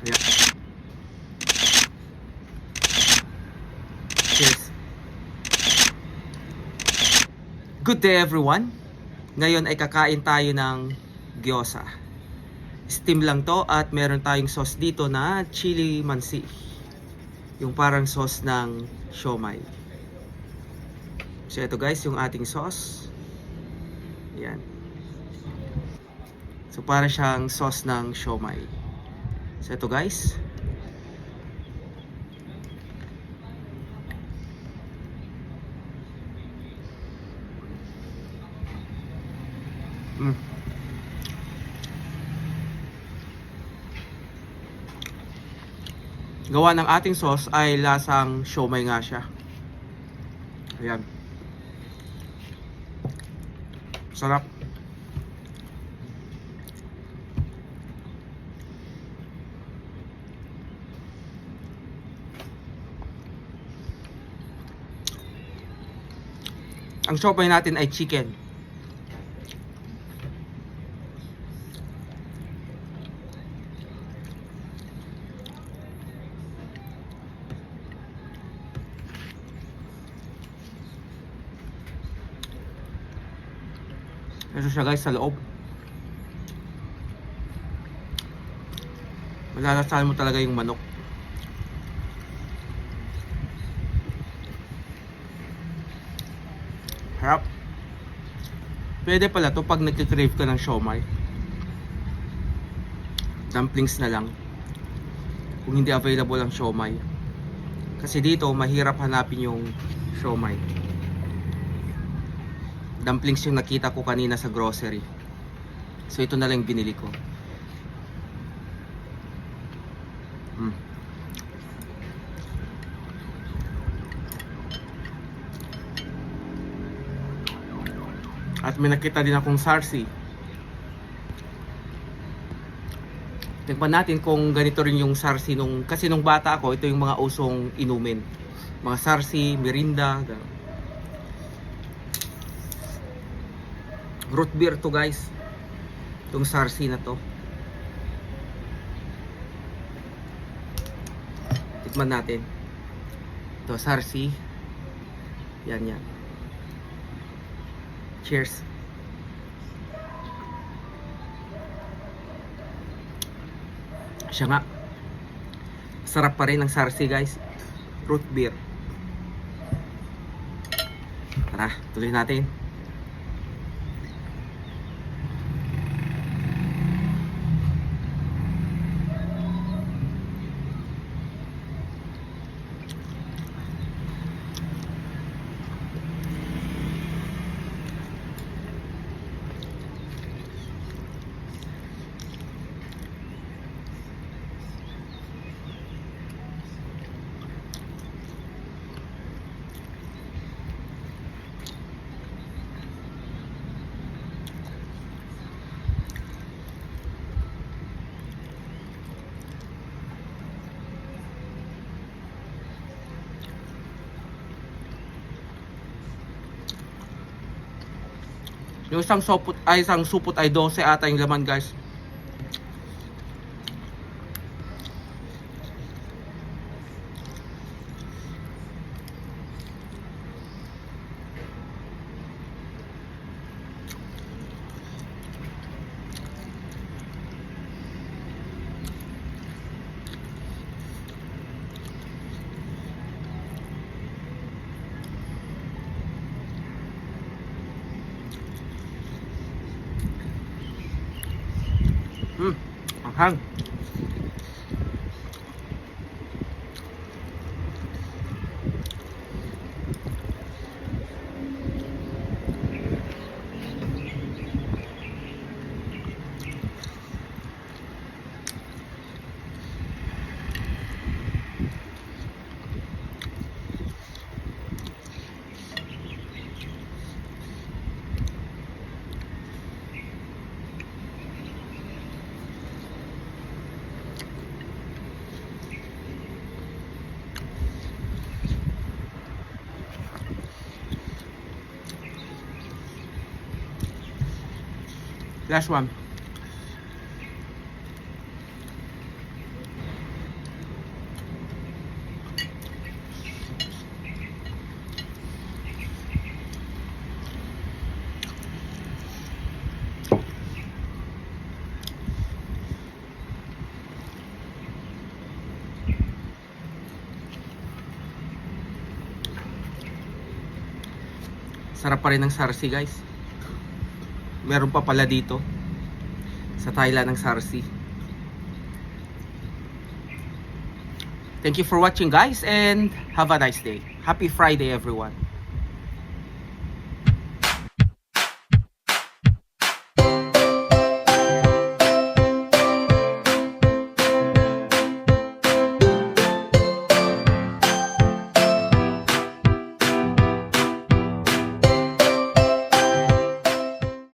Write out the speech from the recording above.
Ayan. Cheers. Good day everyone. Ngayon ay kakain tayo ng gyoza. Steam lang to at meron tayong sauce dito na chili mansi. Yung parang sauce ng siomai. So ito guys, yung ating sauce. Yan. So para siyang sauce ng siomai. So ito guys. Gawa ng ating sauce ay lasang siomai nga siya. Ayan. Sarap. Ang siomai natin ay chicken. Ito siya guys sa loob. Malalasahan mo talaga yung manok. Harap. Pwede pala to pag nagkikrave ka ng siomai. Dumplings na lang. Kung hindi available ang siomai. Kasi dito mahirap hanapin yung siomai. Dumplings yung nakita ko kanina sa grocery. So ito na lang binili ko. At may nakita din akong sarsi. Tingnan natin kung ganito rin yung sarsi nung, kasi nung bata ako, ito yung mga usong inumin. Mga sarsi, mirinda, gano'n. Root beer to guys. Itong sarsi na to. Tikman natin. Ito sarsi. Yan yan. Cheers. Siya nga. Sarap pa rin ang sarsi guys. Root beer. Tara, tuloy natin. Yung isang supot ay 12 ata yung laman guys. Anghang. Last one. Sarap pa rin ng sarsi, guys. Meron pa pala dito sa Thailand ng sarsi. Thank you for watching, guys, and have a nice day. Happy Friday, everyone.